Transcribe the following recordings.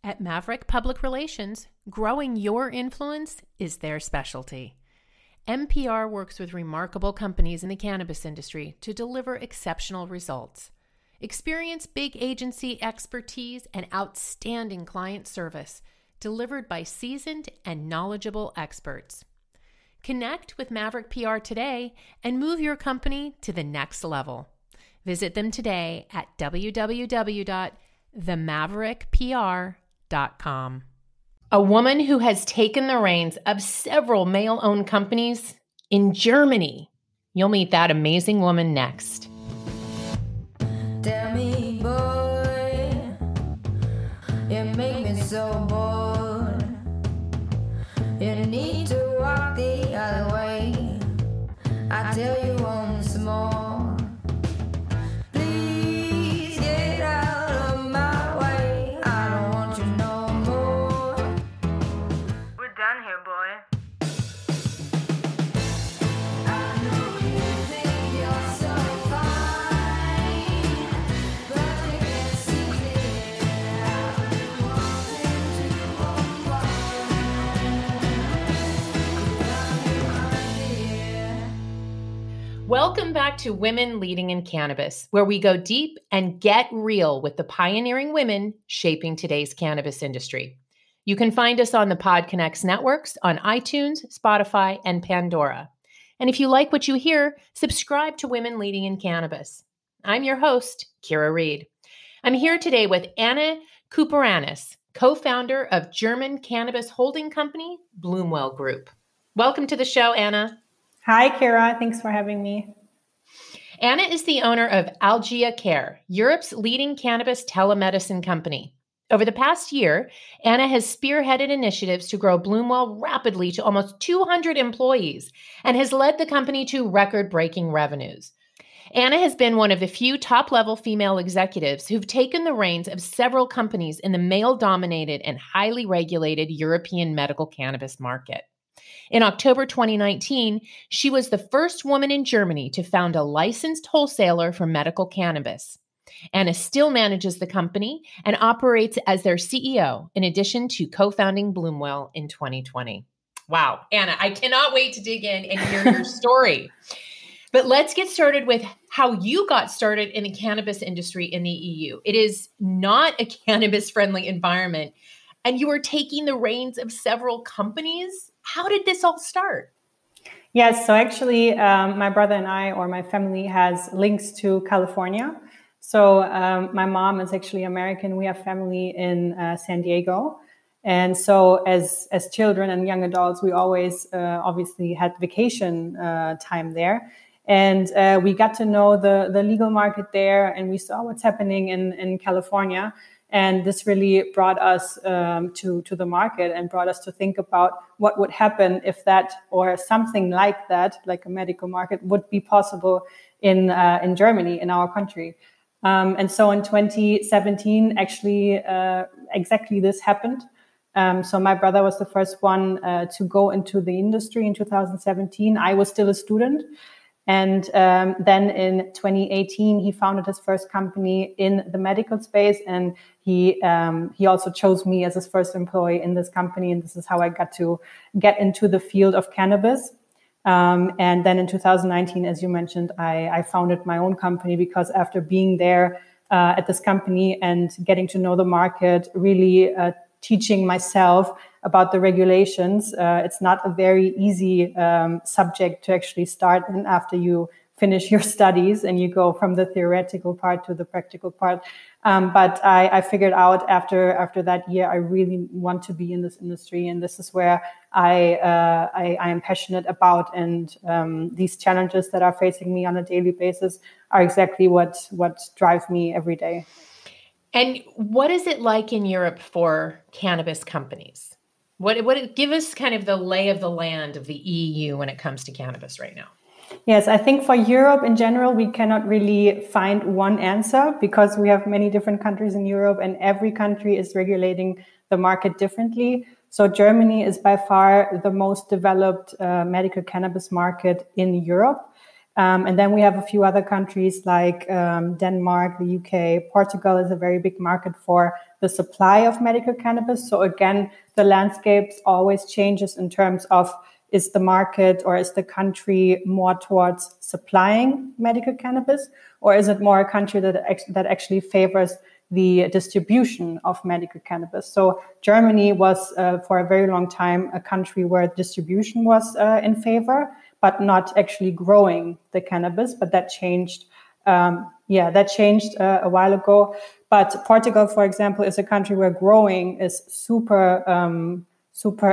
At Maverick Public Relations, growing your influence is their specialty. MPR works with remarkable companies in the cannabis industry to deliver exceptional results. Experience big agency expertise and outstanding client service delivered by seasoned and knowledgeable experts. Connect with Maverick PR today and move your company to the next level. Visit them today at www.themaverickpr.com. A woman who has taken the reins of several male-owned companies in Germany. You'll meet that amazing woman next. Tell me, boy, you make me so bored. You need to walk the other way. I tell you once more. Please get out of my way. I don't want you no more. We're done here, boy. Welcome back to Women Leading in Cannabis, where we go deep and get real with the pioneering women shaping today's cannabis industry. You can find us on the PodConx networks on iTunes, Spotify, and Pandora. And if you like what you hear, subscribe to Women Leading in Cannabis. I'm your host, Kyra Reed. I'm here today with Anna Kouparanis, co-founder of German cannabis holding company, Bloomwell Group. Welcome to the show, Anna. Hi, Kyra. Thanks for having me. Anna is the owner of Algia Care, Europe's leading cannabis telemedicine company. Over the past year, Anna has spearheaded initiatives to grow Bloomwell rapidly to almost 200 employees and has led the company to record-breaking revenues. Anna has been one of the few top-level female executives who've taken the reins of several companies in the male-dominated and highly regulated European medical cannabis market. In October 2019, she was the first woman in Germany to found a licensed wholesaler for medical cannabis. Anna still manages the company and operates as their CEO, in addition to co-founding Bloomwell in 2020. Wow, Anna, I cannot wait to dig in and hear your story. But let's get started with how you got started in the cannabis industry in the EU. It is not a cannabis-friendly environment, and you are taking the reins of several companies. How did this all start? Yes, so actually my brother and I, or my family, has links to California. So my mom is actually American. We have family in San Diego. And so as children and young adults, we always obviously had vacation time there. And we got to know the legal market there, and we saw what's happening in California. And this really brought us to the market and brought us to think about what would happen if that or something like that, like a medical market, would be possible in Germany, in our country. And so in 2017, actually, exactly this happened. So my brother was the first one to go into the industry in 2017. I was still a student. And then in 2018, he founded his first company in the medical space, and he also chose me as his first employee in this company. And this is how I got to get into the field of cannabis. And then in 2019, as you mentioned, I founded my own company because after being there at this company and getting to know the market, really teaching myself about the regulations. It's not a very easy subject to actually start in after you finish your studies and you go from the theoretical part to the practical part. But I figured out after that year, I really want to be in this industry. And this is where I am passionate about. And these challenges that are facing me on a daily basis are exactly what drives me every day. And what is it like in Europe for cannabis companies? Give us kind of the lay of the land of the EU when it comes to cannabis right now. Yes, I think for Europe in general, we cannot really find one answer because we have many different countries in Europe and every country is regulating the market differently. So Germany is by far the most developed medical cannabis market in Europe. And then we have a few other countries like Denmark, the UK, Portugal is a very big market for the supply of medical cannabis. So again, the landscape always changes in terms of, is the market or is the country more towards supplying medical cannabis, or is it more a country that actually favors the distribution of medical cannabis? So Germany was for a very long time a country where distribution was in favor, but not actually growing the cannabis. But that changed. That changed a while ago. But Portugal, for example, is a country where growing is super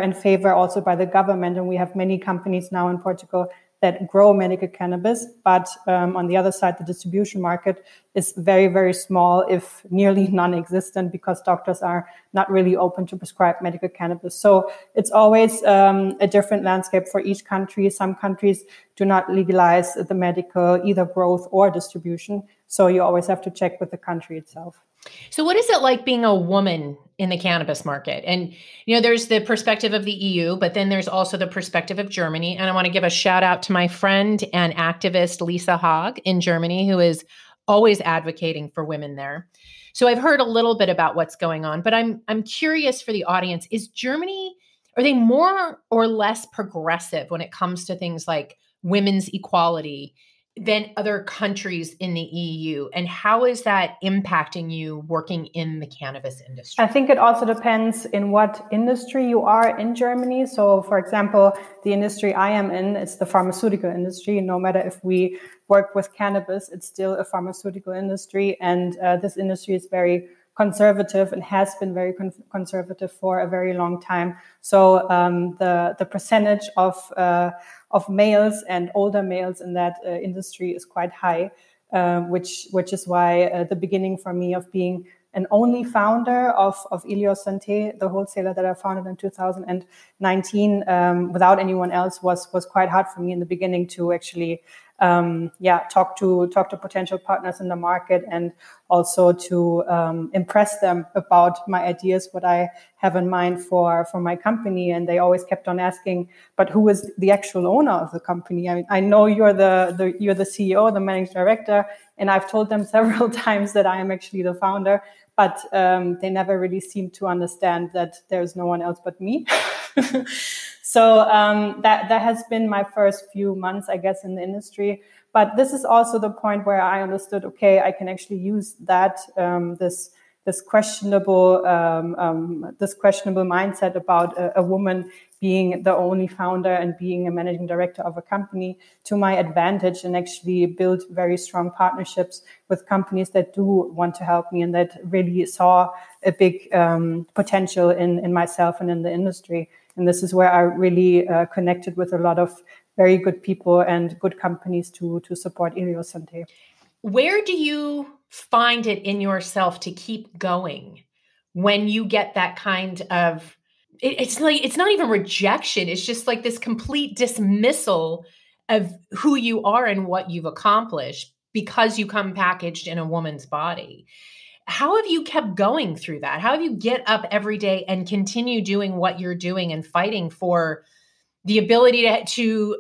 in favor also by the government. And we have many companies now in Portugal that grow medical cannabis. But on the other side, the distribution market is very, very small, if nearly non-existent, because doctors are not really open to prescribe medical cannabis. So it's always a different landscape for each country. Some countries do not legalize the medical, either growth or distribution. So you always have to check with the country itself. So what is it like being a woman in the cannabis market? And, there's the perspective of the EU, but then there's also the perspective of Germany. And I want to give a shout out to my friend and activist, Lisa Haag in Germany, who is always advocating for women there. So I've heard a little bit about what's going on, but I'm curious for the audience, is Germany, are they more or less progressive when it comes to things like women's equality than other countries in the EU? And how is that impacting you working in the cannabis industry? I think it also depends in what industry you are in Germany. So, for example, the industry I am in, it's the pharmaceutical industry. No matter if we work with cannabis, it's still a pharmaceutical industry. And this industry is very conservative and has been very conservative for a very long time. So the percentage of males and older males in that industry is quite high, which is why the beginning for me of being an only founder of Ilios Santé, the wholesaler that I founded in 2019, without anyone else, was quite hard for me in the beginning to actually talk to potential partners in the market, and also to impress them about my ideas, what I have in mind for my company. And they always kept on asking, but who is the actual owner of the company? I mean, I know you're the CEO, the managing director, and I've told them several times that I am actually the founder, but they never really seem to understand that there's no one else but me. So that has been my first few months, I guess, in the industry. But this is also the point where I understood, okay, I can actually use that this questionable mindset about a woman being the only founder and being a managing director of a company to my advantage, and actually build very strong partnerships with companies that do want to help me and that really saw a big potential in myself and in the industry. And this is where I really connected with a lot of very good people and good companies to support Ilios Santé. Where do you find it in yourself to keep going when you get that kind of, it's not even rejection. It's just like this complete dismissal of who you are and what you've accomplished because you come packaged in a woman's body. How have you kept going through that? How have you get up every day and continue doing what you're doing and fighting for the ability to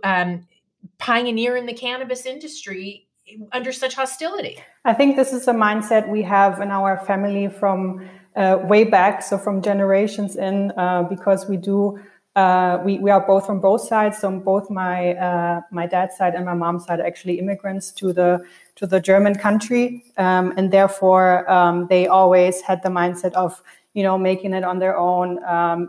pioneer in the cannabis industry under such hostility? I think this is a mindset we have in our family from way back, so from generations in, because we are both from both sides. So both my dad's side and my mom's side are actually immigrants to the German country, and therefore they always had the mindset of making it on their own,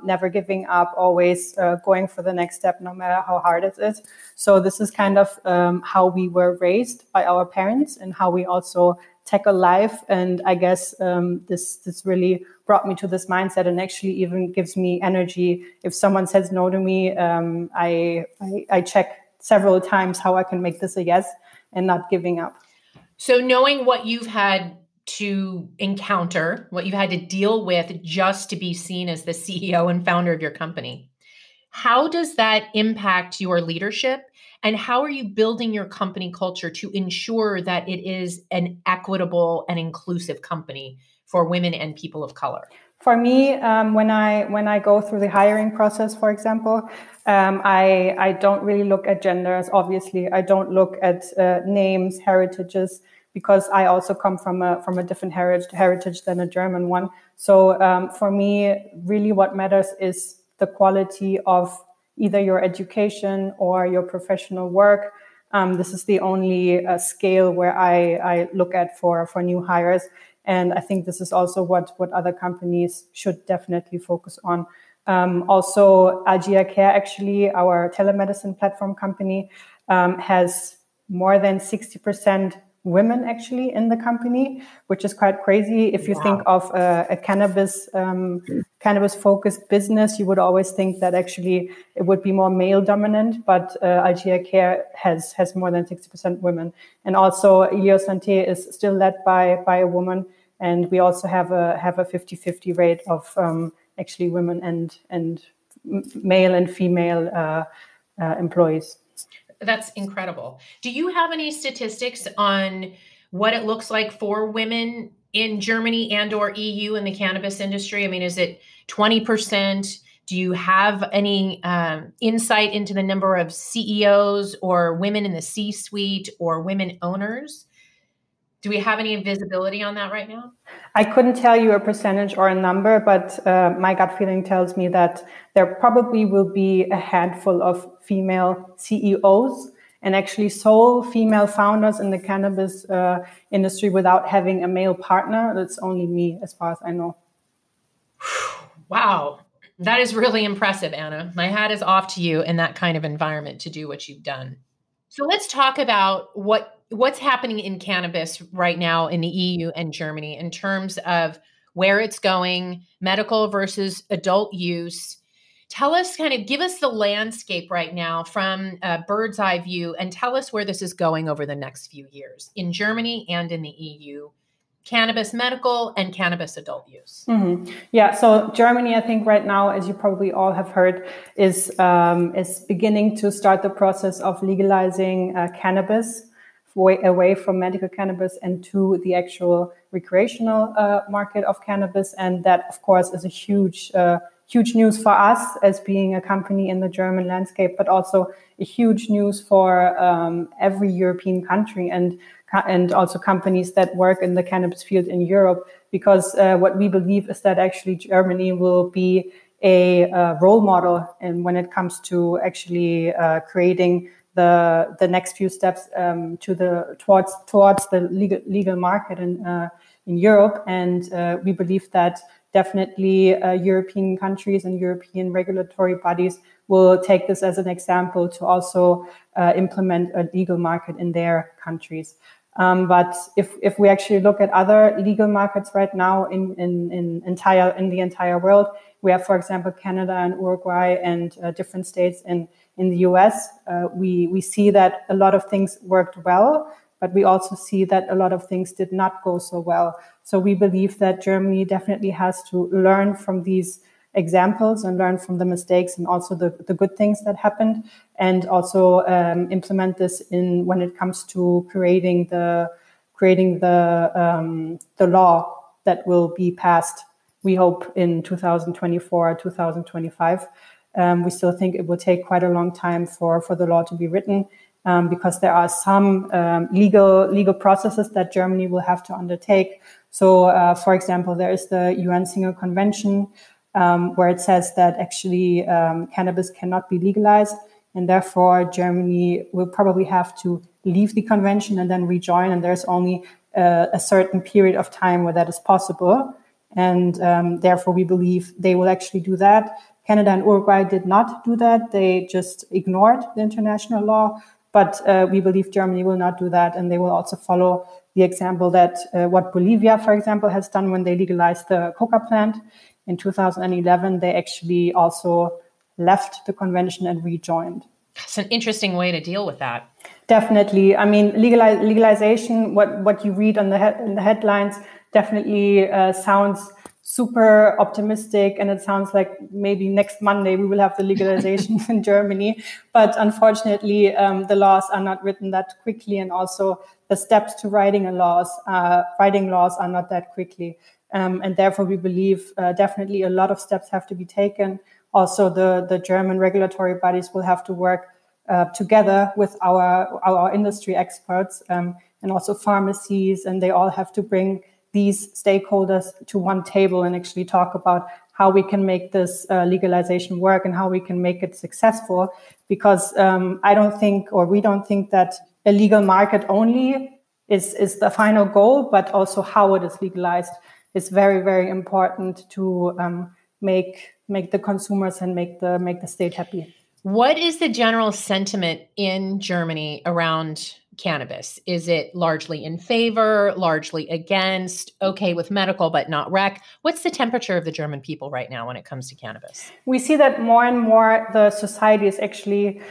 never giving up, always going for the next step, no matter how hard it is. So this is kind of how we were raised by our parents and how we also tackle life. And I guess this really brought me to this mindset, and actually even gives me energy. If someone says no to me, I check several times how I can make this a yes and not giving up. So knowing what you've had to encounter, what you've had to deal with just to be seen as the CEO and founder of your company, how does that impact your leadership? And how are you building your company culture to ensure that it is an equitable and inclusive company for women and people of color? For me, when I go through the hiring process, for example, I don't really look at genders. Obviously, I don't look at names, heritages. because I also come from a different heritage than a German one. So for me, really what matters is the quality of either your education or your professional work. This is the only scale where I look at for new hires. And I think this is also what other companies should definitely focus on. Also, Algia Care, actually, our telemedicine platform company, has more than 60% women actually in the company, which is quite crazy. If you think of a cannabis focused business, you would always think that actually it would be more male dominant, but Algia Care has more than 60% women. And also Ilio Santé is still led by a woman, and we also have a 50-50 rate of actually women and male and female employees. That's incredible. Do you have any statistics on what it looks like for women in Germany and or EU in the cannabis industry? I mean, is it 20%? Do you have any insight into the number of CEOs or women in the C-suite or women owners? Do we have any visibility on that right now? I couldn't tell you a percentage or a number, but my gut feeling tells me that there probably will be a handful of female CEOs and actually sole female founders in the cannabis industry without having a male partner. That's only me, as far as I know. Wow. That is really impressive, Anna. My hat is off to you in that kind of environment to do what you've done. So let's talk about what's happening in cannabis right now in the EU and Germany in terms of where it's going, medical versus adult use. Tell us, give us the landscape right now from a bird's eye view, and tell us where this is going over the next few years in Germany and in the EU. Cannabis medical and cannabis adult use. Mm-hmm. Yeah, so Germany, I think right now, as you probably all have heard, is beginning to start the process of legalizing cannabis away from medical cannabis and to the actual recreational market of cannabis. And that, of course, is a huge news for us as being a company in the German landscape, but also a huge news for every European country and also companies that work in the cannabis field in Europe, because what we believe is that actually Germany will be a role model, and when it comes to actually creating the next few steps towards the legal market in Europe. And we believe that definitely European countries and European regulatory bodies will take this as an example to also implement a legal market in their countries. But if we actually look at other legal markets right now in the entire world, we have, for example, Canada and Uruguay and different states in the US. We see that a lot of things worked well, but we also see that a lot of things did not go so well. So we believe that Germany definitely has to learn from these examples and learn from the mistakes and also the good things that happened, and also implement this when it comes to creating the law that will be passed, we hope, in 2024 or 2025. We still think it will take quite a long time for the law to be written, because there are some legal processes that Germany will have to undertake. So, for example, there is the UN Single Convention, where it says that actually cannabis cannot be legalized, and therefore Germany will probably have to leave the convention and then rejoin, and there's only a certain period of time where that is possible, and therefore we believe they will actually do that. Canada and Uruguay did not do that. They just ignored the international law, but we believe Germany will not do that, and they will also follow the example that what Bolivia, for example, has done when they legalized the coca plant. In 2011, they actually also left the convention and rejoined. It's an interesting way to deal with that. Definitely. I mean, legalization, what you read in the headlines definitely sounds super optimistic, and it sounds like maybe next Monday we will have the legalization in Germany. But unfortunately, the laws are not written that quickly, and also the steps to writing laws are not that quickly. And therefore, we believe definitely a lot of steps have to be taken. Also, the German regulatory bodies will have to work together with our industry experts and also pharmacies, and they all have to bring these stakeholders to one table and actually talk about how we can make this legalization work and how we can make it successful. Because we don't think that a legal market only is the final goal, but also how it is legalized is very, very important to make the consumers and make the state happy. What is the general sentiment in Germany around cannabis? Is it largely in favor, largely against, okay with medical, but not rec? What's the temperature of the German people right now when it comes to cannabis? We see that more and more the society is actually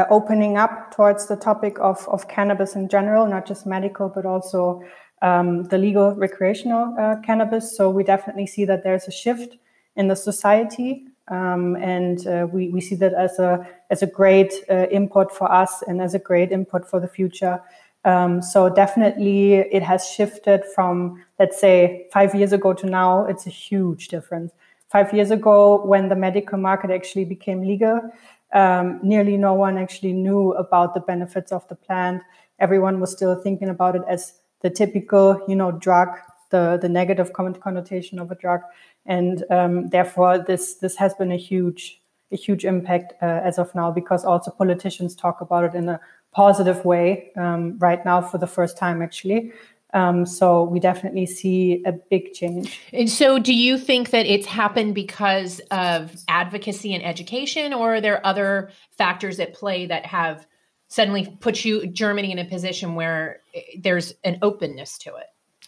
opening up towards the topic of cannabis in general, not just medical, but also the legal recreational cannabis. So we definitely see that there's a shift in the society. We see that as a great input for us and as a great input for the future. So definitely it has shifted from, let's say, 5 years ago to now. It's a huge difference. 5 years ago, when the medical market actually became legal, nearly no one actually knew about the benefits of the plant. Everyone was still thinking about it as the typical, drug, the negative connotation of a drug. And therefore, this has been a huge impact as of now, because also politicians talk about it in a positive way right now for the first time, actually. So we definitely see a big change. And so do you think that it's happened because of advocacy and education, or are there other factors at play that have suddenly put Germany in a position where there's an openness to it?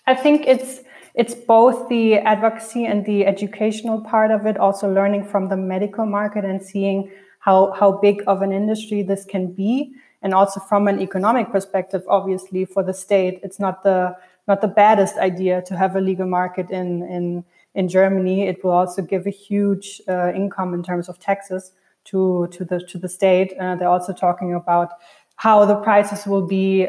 I think it's both the advocacy and the educational part of it, also learning from the medical market and seeing how big of an industry this can be. And also from an economic perspective, obviously for the state, it's not the baddest idea to have a legal market in Germany. It will also give a huge income in terms of taxes to the state. They're also talking about how the prices will be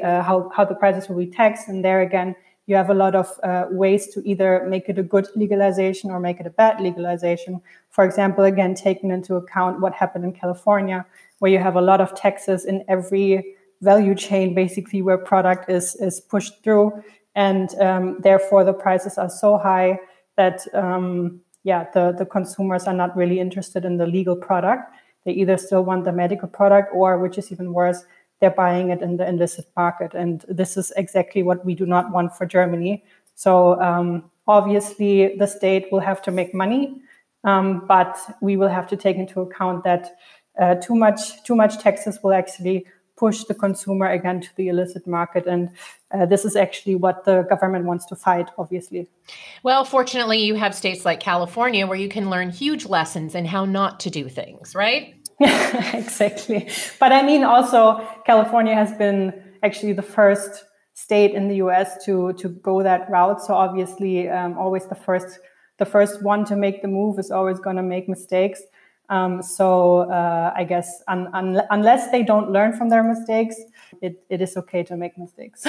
taxed, and there again, you have a lot of ways to either make it a good legalization or make it a bad legalization. For example, again, taking into account what happened in California, where you have a lot of taxes in every value chain, basically, where product is pushed through. And therefore, the prices are so high that, the consumers are not really interested in the legal product. They either still want the medical product or, which is even worse, they're buying it in the illicit market. And this is exactly what we do not want for Germany. So obviously the state will have to make money, but we will have to take into account that too much taxes will actually push the consumer again to the illicit market. And this is actually what the government wants to fight, obviously. Well, fortunately, you have states like California where you can learn huge lessons in how not to do things, right? Exactly. But I mean, also California has been actually the first state in the US to go that route. So obviously, always the first one to make the move is always going to make mistakes. I guess unless they don't learn from their mistakes, it is okay to make mistakes.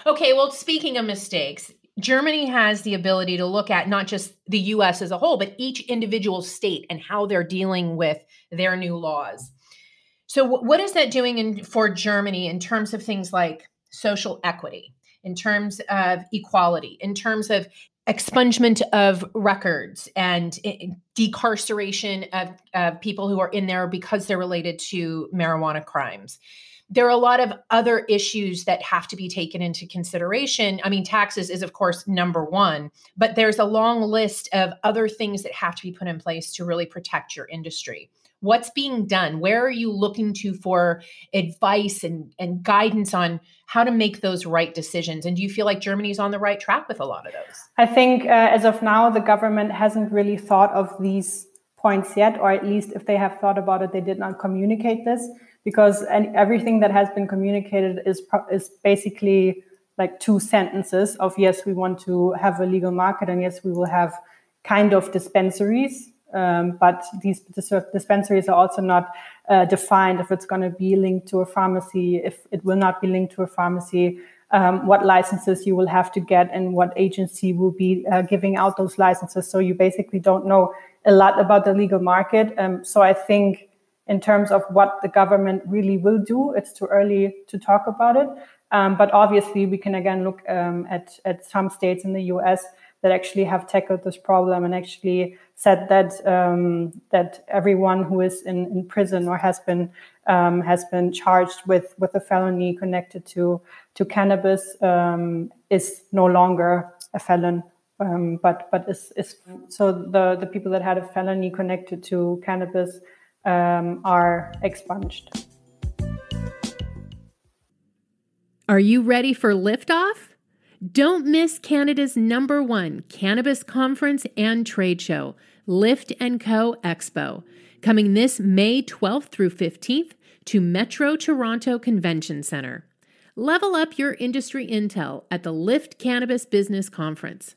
Okay, well, speaking of mistakes, Germany has the ability to look at not just the U.S. as a whole, but each individual state and how they're dealing with their new laws. So what is that doing for Germany in terms of things like social equity, in terms of equality, in terms of expungement of records and decarceration of people who are in there because they're related to marijuana crimes? There are a lot of other issues that have to be taken into consideration. I mean, taxes is, of course, number one, but there's a long list of other things that have to be put in place to really protect your industry. What's being done? Where are you looking to for advice and guidance on how to make those right decisions? And do you feel like Germany's on the right track with a lot of those? I think as of now, the government hasn't really thought of these points yet, or at least if they have thought about it, they did not communicate this. Because everything that has been communicated is basically like two sentences of, yes, we want to have a legal market, and yes, we will have kind of dispensaries. But these dispensaries are also not defined if it's going to be linked to a pharmacy, if it will not be linked to a pharmacy, what licenses you will have to get, and what agency will be giving out those licenses. So you basically don't know a lot about the legal market. So I think in terms of what the government really will do, it's too early to talk about it. But obviously, we can again look at some states in the US that actually have tackled this problem and actually said that that everyone who is in prison or has been charged with a felony connected to cannabis is no longer a felon, but is so the people that had a felony connected to cannabis are expunged. Are you ready for liftoff? Don't miss Canada's #1 cannabis conference and trade show, Lift & Co. Expo, coming this May 12th through 15th to Metro Toronto Convention Centre. Level up your industry intel at the Lift Cannabis Business Conference.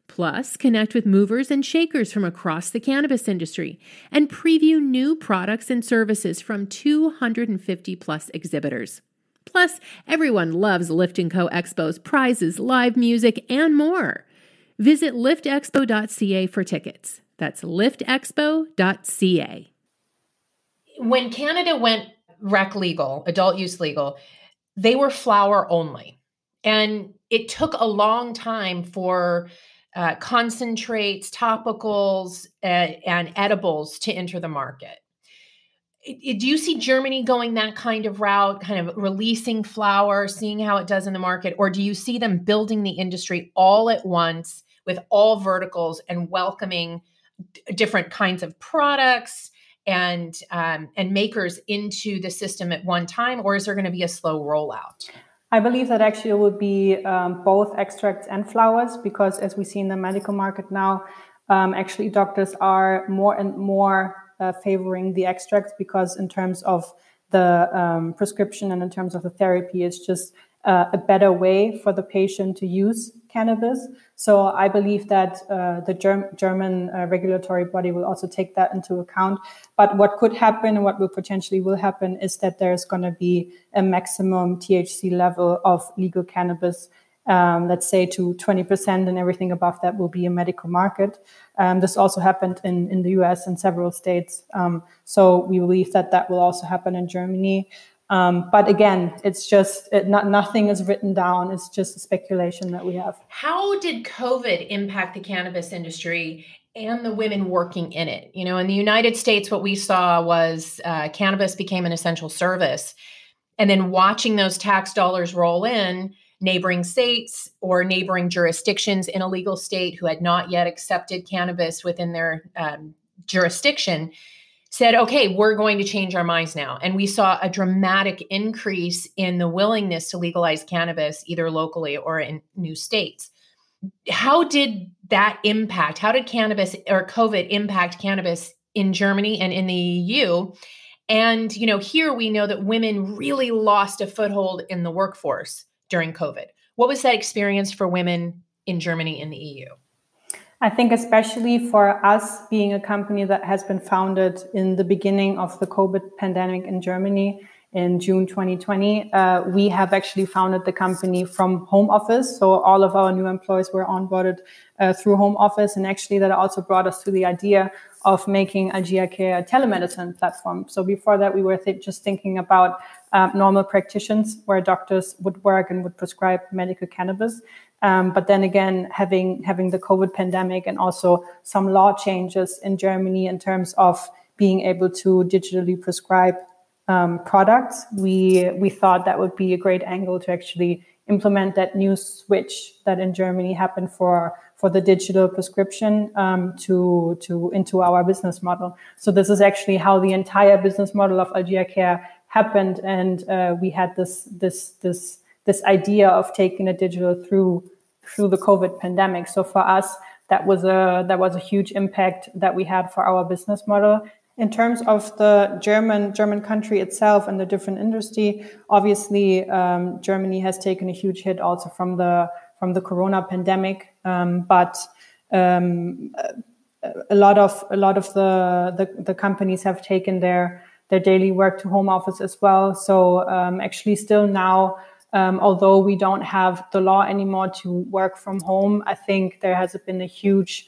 Plus, connect with movers and shakers from across the cannabis industry and preview new products and services from 250 plus exhibitors. Plus, everyone loves Lift & Co. Expo's prizes, live music, and more. Visit liftexpo.ca for tickets. That's liftexpo.ca. When Canada went rec legal, adult use legal, they were flower only. And it took a long time for concentrates, topicals, and edibles to enter the market. Do you see Germany going that kind of route, kind of releasing flower, seeing how it does in the market? Or do you see them building the industry all at once with all verticals and welcoming different kinds of products and makers into the system at one time? Or is there going to be a slow rollout? I believe that actually it would be both extracts and flowers, because as we see in the medical market now, actually doctors are more and more favoring the extracts, because in terms of the prescription and in terms of the therapy, it's just a better way for the patient to use cannabis. So I believe that the German regulatory body will also take that into account. But what could happen and what will potentially will happen is that there's going to be a maximum THC level of legal cannabis, let's say to 20%, and everything above that will be a medical market. This also happened in the US in several states. So we believe that will also happen in Germany. But again, it's just nothing is written down. It's just a speculation that we have. How did COVID impact the cannabis industry and the women working in it? You know, in the United States, what we saw was cannabis became an essential service. And then watching those tax dollars roll in, neighboring states or neighboring jurisdictions in a legal state who had not yet accepted cannabis within their jurisdiction said, okay, we're going to change our minds now. And we saw a dramatic increase in the willingness to legalize cannabis, either locally or in new states. How did that impact? How did cannabis or COVID impact cannabis in Germany and in the EU? And, you know, here we know that women really lost a foothold in the workforce during COVID. What was that experience for women in Germany and the EU? I think especially for us being a company that has been founded in the beginning of the COVID pandemic in Germany in June 2020, we have actually founded the company from home office. So all of our new employees were onboarded through home office. And actually that also brought us to the idea of making Algia Care a telemedicine platform. So before that, we were just thinking about normal practitioners where doctors would work and would prescribe medical cannabis. But then again, having the COVID pandemic and also some law changes in Germany in terms of being able to digitally prescribe products, we thought that would be a great angle to actually implement that new switch that in Germany happened for the digital prescription into our business model. So this is actually how the entire business model of Algia Care happened, and we had this idea of taking a digital through the COVID pandemic. So for us, that was a huge impact that we had for our business model. In terms of the German country itself and the different industry, obviously Germany has taken a huge hit also from the Corona pandemic. But a lot of the companies have taken their daily work to home office as well. So actually still now, although we don't have the law anymore to work from home, I think there has been a huge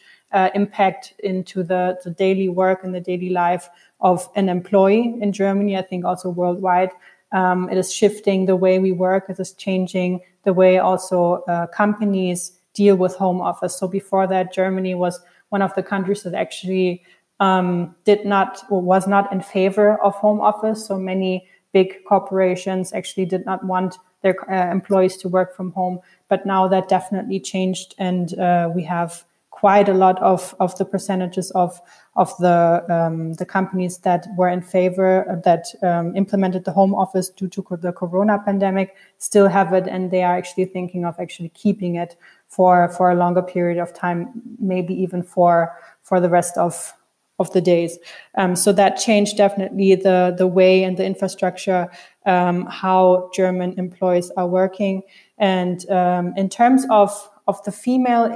impact into the daily work and the daily life of an employee in Germany. I think also worldwide. It is shifting the way we work. It is changing the way also companies deal with home office. So before that, Germany was one of the countries that actually was not in favor of home office. So many big corporations actually did not want their employees to work from home. But now that definitely changed, and we have quite a lot of the percentages of the companies that were in favor, that implemented the home office due to the corona pandemic, still have it, and they are actually thinking of actually keeping it for a longer period of time, maybe even for the rest of the days. So that changed definitely the way and the infrastructure, how German employees are working. And in terms of the female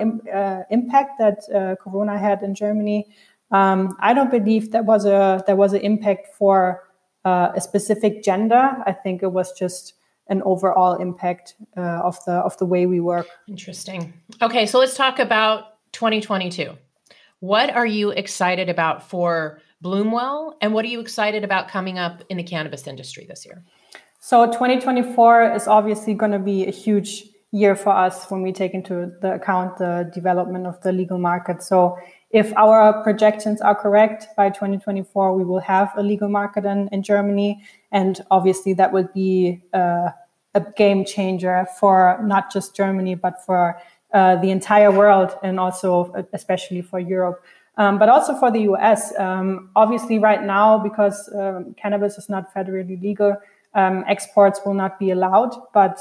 impact that Corona had in Germany, I don't believe there was an impact for a specific gender. I think it was just an overall impact of the way we work. Interesting. Okay, so let's talk about 2022. What are you excited about for Bloomwell, and what are you excited about coming up in the cannabis industry this year? So 2024 is obviously going to be a huge year for us when we take into the account the development of the legal market. So if our projections are correct, by 2024, we will have a legal market in Germany. And obviously that would be a game changer for not just Germany, but for the entire world, and also especially for Europe, but also for the US. Obviously right now, because cannabis is not federally legal, exports will not be allowed. But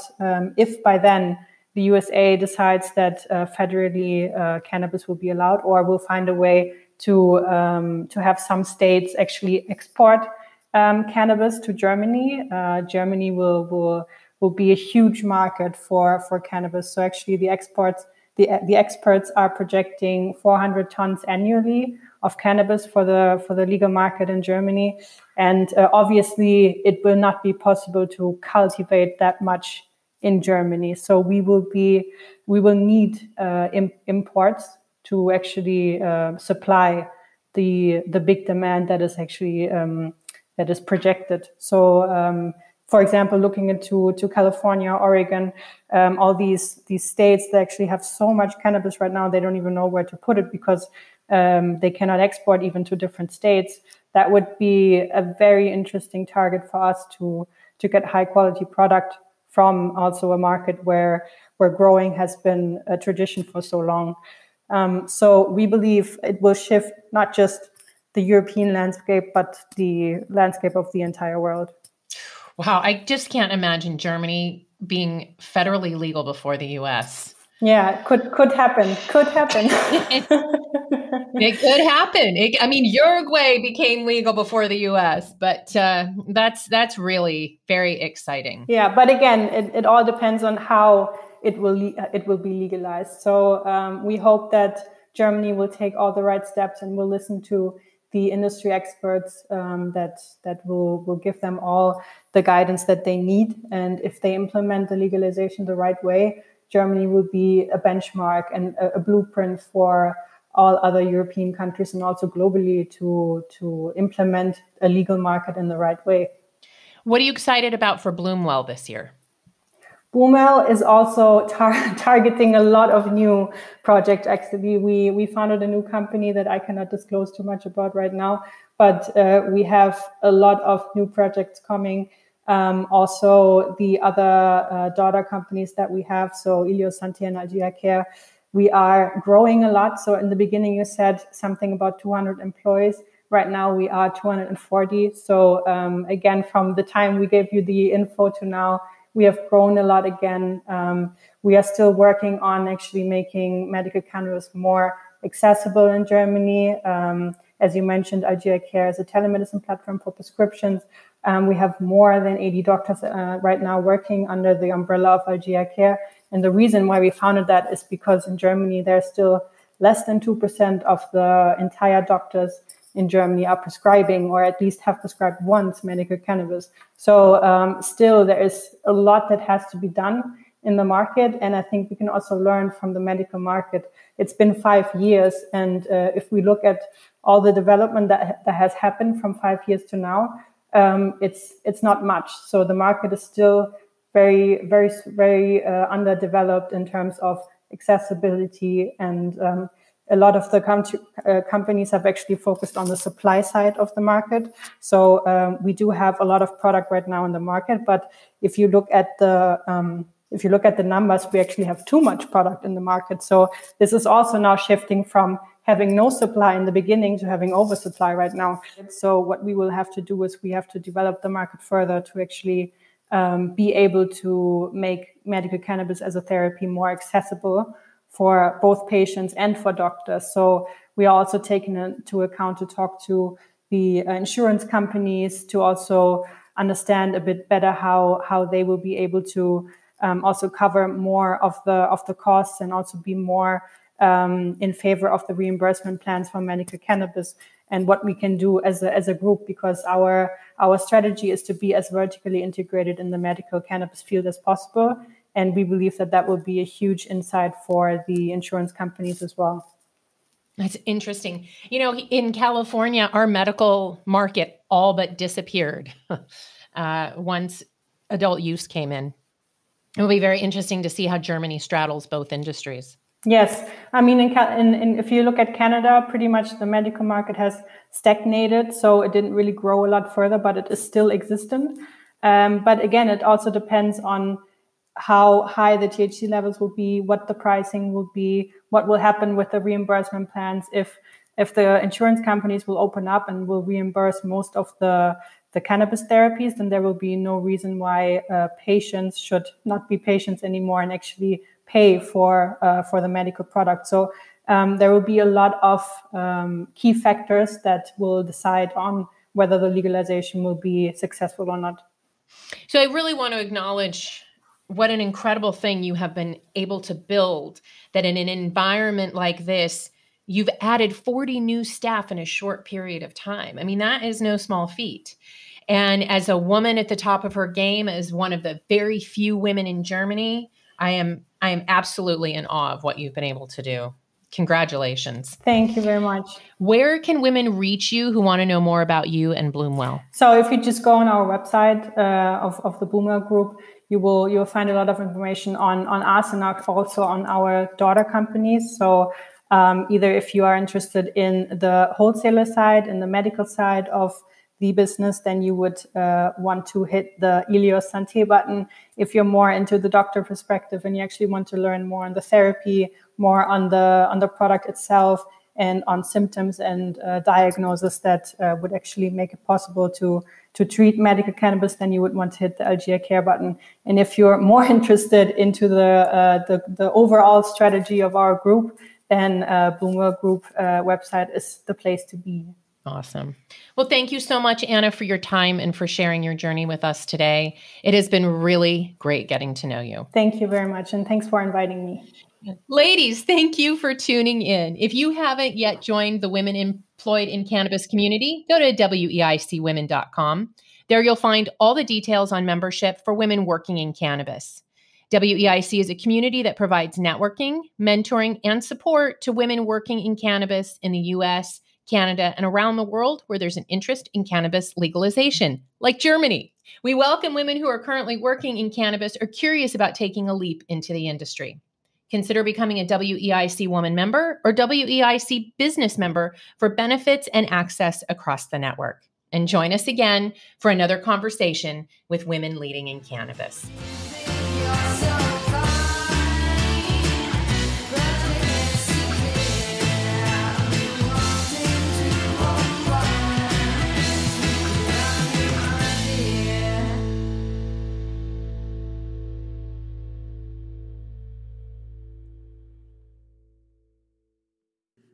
if by then the USA decides that federally cannabis will be allowed, or will find a way to have some states actually export cannabis to Germany, Germany will be a huge market for cannabis. So actually the experts are projecting 400 tons annually of cannabis for the legal market in Germany. And obviously it will not be possible to cultivate that much in Germany. So we will need imports to actually supply the big demand that is actually that is projected. So for example, looking into California, Oregon, all these states that actually have so much cannabis right now, they don't even know where to put it, because they cannot export even to different states. That would be a very interesting target for us to get high quality product from also a market where growing has been a tradition for so long. So we believe it will shift not just the European landscape, but the landscape of the entire world. Wow, I just can't imagine Germany being federally legal before the US. Yeah, could happen. Could happen. It could happen. I mean, Uruguay became legal before the US, but that's really very exciting. Yeah, but again, it all depends on how it will be legalized. So we hope that Germany will take all the right steps and will listen to the industry experts that will give them all the guidance that they need. And if they implement the legalization the right way, Germany will be a benchmark and a blueprint for all other European countries, and also globally to implement a legal market in the right way. What are you excited about for Bloomwell this year? Bloomwell is also targeting a lot of new projects. Actually, we founded a new company that I cannot disclose too much about right now, but we have a lot of new projects coming. Also, the other daughter companies that we have, so Ilios Santé and Algia Care, we are growing a lot. So in the beginning, you said something about 200 employees. Right now, we are 240. So again, from the time we gave you the info to now, we have grown a lot again. We are still working on actually making medical cannabis more accessible in Germany. As you mentioned, Algia Care is a telemedicine platform for prescriptions. We have more than 80 doctors right now working under the umbrella of Algia Care. And the reason why we founded that is because in Germany, there's still less than 2% of the entire doctors in Germany are prescribing, or at least have prescribed once, medical cannabis. So still there is a lot that has to be done in the market. And I think we can also learn from the medical market it's been 5 years. And if we look at all the development that has happened from 5 years to now, it's not much. So the market is still very, very, very underdeveloped in terms of accessibility, and a lot of the companies have actually focused on the supply side of the market. So we do have a lot of product right now in the market, but if you look at the numbers, we actually have too much product in the market. So this is also now shifting from having no supply in the beginning to having oversupply right now. So what we will have to do is we have to develop the market further to actually be able to make medical cannabis as a therapy more accessible for both patients and for doctors. So we are also taking into account to talk to the insurance companies to also understand a bit better how they will be able to also cover more of the costs, and also be more in favor of the reimbursement plans for medical cannabis, and what we can do as a group, because our strategy is to be as vertically integrated in the medical cannabis field as possible. And we believe that will be a huge insight for the insurance companies as well. That's interesting. In California, our medical market all but disappeared once adult use came in. It will be very interesting to see how Germany straddles both industries. Yes. I mean, if you look at Canada, pretty much the medical market has stagnated. So it didn't really grow a lot further, but it is still existent. But again, it also depends on how high the THC levels will be, what the pricing will be, what will happen with the reimbursement plans. If the insurance companies will open up and will reimburse most of the cannabis therapies, then there will be no reason why patients should not be patients anymore and actually pay for the medical product. So there will be a lot of key factors that will decide on whether the legalization will be successful or not. So I really want to acknowledge what an incredible thing you have been able to build, that in an environment like this, you've added 40 new staff in a short period of time. I mean, that is no small feat. And as a woman at the top of her game, as one of the very few women in Germany, I am absolutely in awe of what you've been able to do. Congratulations. Thank you very much. Where can women reach you who want to know more about you and Bloomwell? So if you just go on our website of the Bloomwell Group, you'll find a lot of information on us and also on our daughter companies. So either if you are interested in the wholesaler side, in the medical side of the business, then you would want to hit the Ilios Santé button. If you're more into the doctor perspective and you actually want to learn more on the therapy, more on the product itself, and on symptoms and diagnosis that would actually make it possible to treat medical cannabis, then you would want to hit the Algia Care button. And if you're more interested into the overall strategy of our group, then Bloomwell Group website is the place to be. Awesome. Well, thank you so much, Anna, for your time and for sharing your journey with us today. It has been really great getting to know you. Thank you very much. And thanks for inviting me. Ladies, thank you for tuning in. If you haven't yet joined the Women Employed in Cannabis community, go to weicwomen.com. There you'll find all the details on membership for women working in cannabis. WEIC is a community that provides networking, mentoring, and support to women working in cannabis in the U.S., Canada, and around the world where there's an interest in cannabis legalization, like Germany. We welcome women who are currently working in cannabis or curious about taking a leap into the industry. Consider becoming a WEIC Woman member or WEIC Business member for benefits and access across the network. And join us again for another conversation with women leading in cannabis.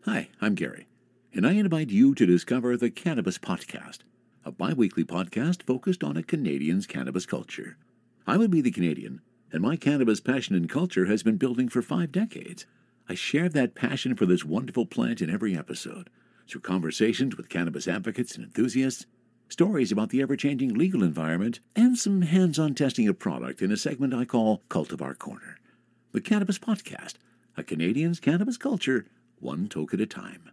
Hi, I'm Gary, and I invite you to discover the Cannabis Podcast, a bi-weekly podcast focused on a Canadian's cannabis culture. I would be the Canadian, and my cannabis passion and culture has been building for 5 decades. I share that passion for this wonderful plant in every episode, through conversations with cannabis advocates and enthusiasts, stories about the ever-changing legal environment, and some hands-on testing of product in a segment I call Cultivar Corner. The Cannabis Podcast. A Canadian's cannabis culture, one toke at a time.